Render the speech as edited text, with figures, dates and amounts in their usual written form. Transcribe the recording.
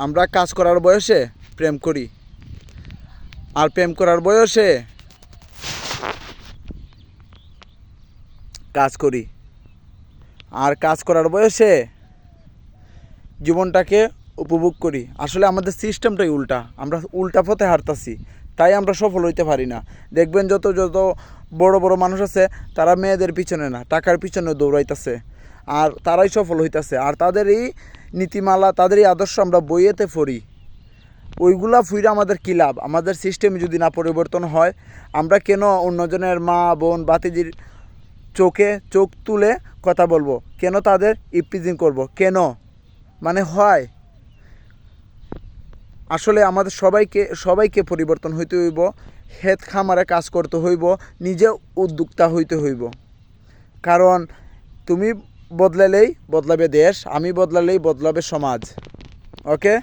আমরা কাজ করার বয়সে প্রেম করি, আর প্রেম করার বয়সে কাজ করি, আর কাজ করার বয়সে জীবনটাকে উপভোগ করি। আসলে আমাদের সিস্টেমটাই উল্টা, আমরা উল্টা পথে হাঁটতাছি, তাই আমরা সফল হইতে পারি না। দেখবেন যত যত বড় বড় মানুষ আছে তারা মেয়েদের পিছনে না, টাকার পিছনে দৌড়াইতেছে, আর তারাই সফল হইতেছে। আর তাদেরই নীতিমালা, তাদেরই আদর্শ আমরা বইয়েতে পড়ি, ওইগুলা ফুইরা আমাদের কী লাভ? আমাদের সিস্টেম যদি না পরিবর্তন হয়, আমরা কেন অন্যজনের মা বোন বাতিজির চোখে চোখ তুলে কথা বলবো? কেন তাদের ইপটিজিং করব? কেন? মানে হয় আসলে আমাদের সবাইকে পরিবর্তন হইতে হইব, ক্ষেত খামারে কাজ করতে হইব, নিজে উদ্যোক্তা হইতে হইব। কারণ তুমি বদলালেই বদলাবে দেশ, আমি বদলালেই বদলাবে সমাজ। ওকে।